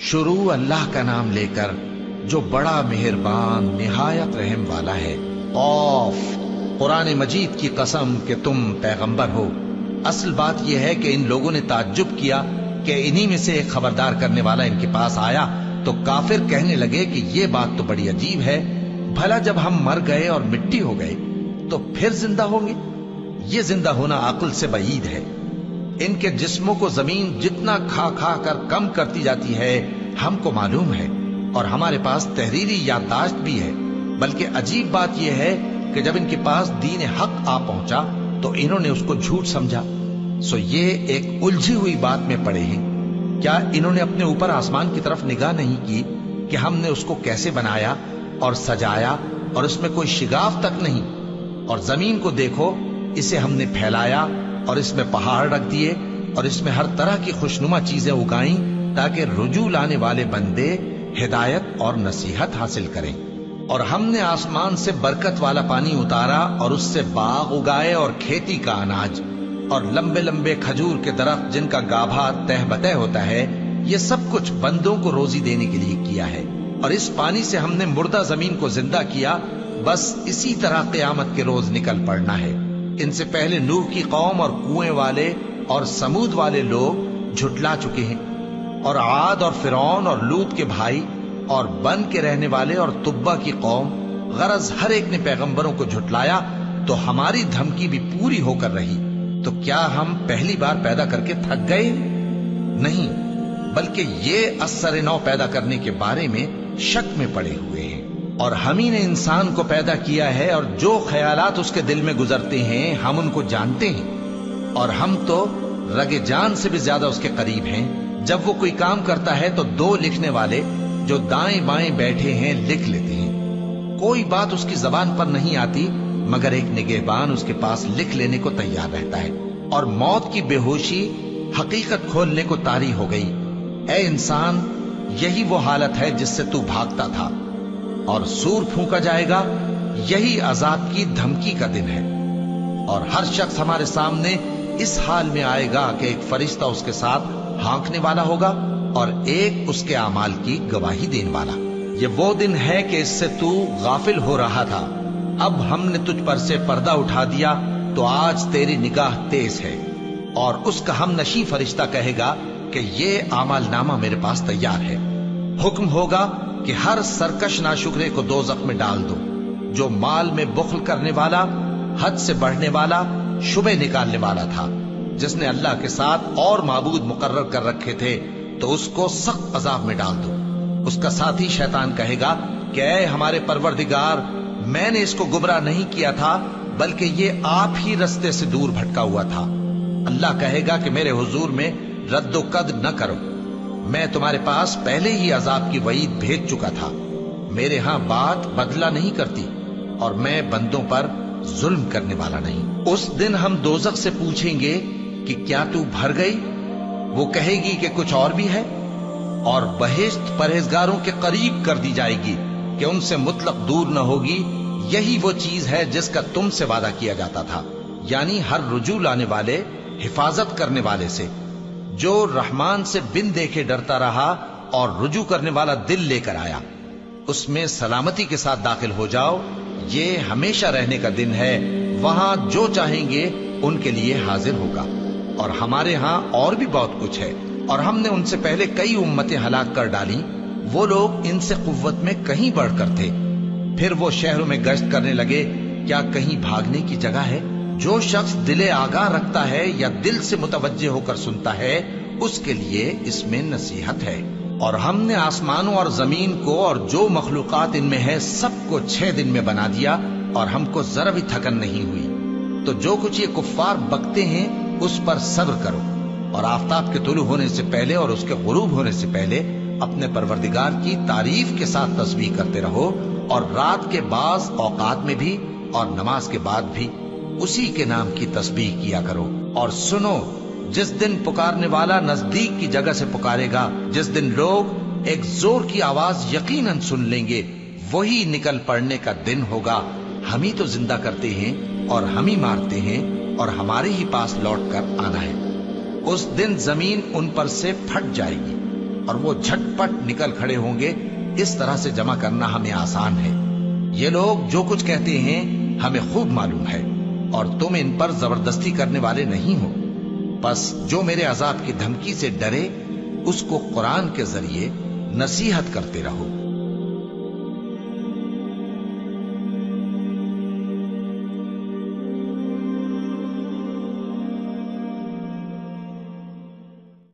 शुरू अल्लाह का नाम लेकर जो बड़ा मेहरबान निहायत रहम वाला है। औफ, कुरान मजीद की कसम कि तुम पैगंबर हो। असल बात यह है कि इन लोगों ने ताज्जुब किया कि इन्हीं में से एक खबरदार करने वाला इनके पास आया, तो काफिर कहने लगे कि ये बात तो बड़ी अजीब है, भला जब हम मर गए और मिट्टी हो गए तो फिर जिंदा होंगे? ये जिंदा होना अक्ल से बईद है। इनके जिस्मों को जमीन जितना खा खा कर कम करती जाती है हमको मालूम है, और हमारे पास तहरीरी याददाश्त भी है। बल्कि अजीब बात यह है कि जब इनके पास दीन हक आ पहुंचा तो इन्होंने उसको झूठ समझा। सो ये एक उलझी हुई बात में पड़े हैं। क्या इन्होंने अपने ऊपर आसमान की तरफ निगाह नहीं की कि हमने उसको कैसे बनाया और सजाया, और इसमें कोई शिगाफ तक नहीं? और जमीन को देखो, इसे हमने फैलाया और इसमें पहाड़ रख दिए और इसमें हर तरह की खुशनुमा चीजें उगाई ताकि रुजू लाने वाले बंदे हिदायत और नसीहत हासिल करें। और हमने आसमान से बरकत वाला पानी उतारा और उससे बाग उगाए और खेती का अनाज और लंबे लंबे खजूर के दरख्त जिनका गाभा तह बतह होता है। ये सब कुछ बंदों को रोजी देने के लिए किया है। और इस पानी से हमने मुर्दा जमीन को जिंदा किया। बस इसी तरह क़यामत के रोज निकल पड़ना है। इनसे पहले नूह की कौम और कुएं वाले और समूद वाले लोग झुटला चुके हैं, और आद और फिरौन और लूत के भाई और बन के रहने वाले और तुब्बा की कौम, गरज हर एक ने पैगंबरों को झुटलाया, तो हमारी धमकी भी पूरी होकर रही। तो क्या हम पहली बार पैदा करके थक गए? नहीं, बल्कि ये असर नौ पैदा करने के बारे में शक में पड़े हुए हैं। और हम ही ने इंसान को पैदा किया है, और जो ख्यालात उसके दिल में गुजरते हैं हम उनको जानते हैं, और हम तो रगे जान से भी ज्यादा उसके करीब हैं। जब वो कोई काम करता है तो दो लिखने वाले जो दाएं बाएं बैठे हैं लिख लेते हैं। कोई बात उसकी जबान पर नहीं आती मगर एक निगहबान उसके पास लिख लेने को तैयार रहता है। और मौत की बेहोशी हकीकत खोलने को तारी हो गई। ए इंसान, यही वो हालत है जिससे तू भागता था, और सूर फूंका जाएगा, यही अजाब की धमकी का दिन है। और हर शख्स हमारे सामने इस हाल में आएगा कि एक फरिश्ता उसके साथ हाँकने वाला होगा और एक उसके अमाल की गवाही देने वाला। ये वो दिन है कि इससे तू गाफिल हो रहा था, अब हमने तुझ पर से पर्दा उठा दिया, तो आज तेरी निगाह तेज है। और उसका हम नशी फरिश्ता कहेगा कि ये अमाल नामा मेरे पास तैयार है। हुक्म होगा कि हर सरकश नाशुक्रे को दोज़ख में डाल दो, जो माल में बुख्ल करने वाला, हद से बढ़ने वाला, शुबे निकालने वाला था, जिसने अल्लाह के साथ और माबूद मुकर्रर कर रखे थे, तो उसको सख्त अजाब में डाल दो। उसका साथी शैतान कहेगा कि ऐ हमारे परवरदिगार, मैंने इसको गुमराह नहीं किया था, बल्कि ये आप ही रस्ते से दूर भटका हुआ था। अल्लाह कहेगा कि मेरे हुजूर में रद्दो कद न करो, मैं तुम्हारे पास पहले ही अजाब की वईद भेज चुका था। मेरे यहां बात बदला नहीं करती, और मैं बंदों पर जुल्म करने वाला नहीं। उस दिन हम दोज़ख से पूछेंगे कि क्या तू भर गई? वो कहेगी कि कुछ और भी है। और बहिश्त परहेजगारों के करीब कर दी जाएगी कि उनसे मुतलक दूर न होगी। यही वो चीज है जिसका तुमसे वादा किया जाता था, यानी हर रुजू लाने वाले, हिफाजत करने वाले से, जो रहमान से बिन देखे डरता रहा और रुजू करने वाला दिल लेकर आया, उसमें सलामती के साथ दाखिल हो जाओ। ये हमेशा रहने का दिन है, वहां जो चाहेंगे उनके लिए हाजिर होगा। और हमारे यहां और भी बहुत कुछ है, और हमने उनसे पहले कई उम्मतें हलाक कर डाली। वो लोग इनसे कुव्वत में कहीं बढ़कर थे। फिर वो शहरों में गश्त करने लगे, क्या कहीं भागने की जगह है? जो शख्स दिले आगाह रखता है या दिल से मुतवज्जे होकर सुनता है, उसके लिए इसमें नसीहत है। और हमने आसमानों और जमीन को और जो मखलूकात इनमें है सबको 6 दिन में बना दिया, और हमको जरा भी थकन नहीं हुई। तो जो कुछ ये कुफ्फार बकते हैं उस पर सब्र करो, और आफताब के तुलू होने से पहले और उसके गुरूब होने से पहले अपने परवरदिगार की तारीफ के साथ तस्बीह करते रहो, और रात के बाज औकात में भी और नमाज के बाद भी उसी के नाम की तस्बीह किया करो। और सुनो, जिस दिन पुकारने वाला नजदीक की जगह से पुकारेगा, जिस दिन लोग एक जोर की आवाज यकीनन सुन लेंगे, वही निकल पड़ने का दिन होगा। हम ही तो जिंदा करते हैं और हम ही मारते हैं, और हमारे ही पास लौट कर आना है। उस दिन जमीन उन पर से फट जाएगी اور وہ جھٹپٹ نکل کھڑے ہوں گے، اس طرح سے جمع کرنا ہمیں آسان ہے۔ یہ لوگ جو کچھ کہتے ہیں ہمیں خوب معلوم ہے، اور تم ان پر زبردستی کرنے والے نہیں ہو۔ پس جو میرے عذاب کی دھمکی سے ڈرے اس کو قرآن کے ذریعے نصیحت کرتے رہو۔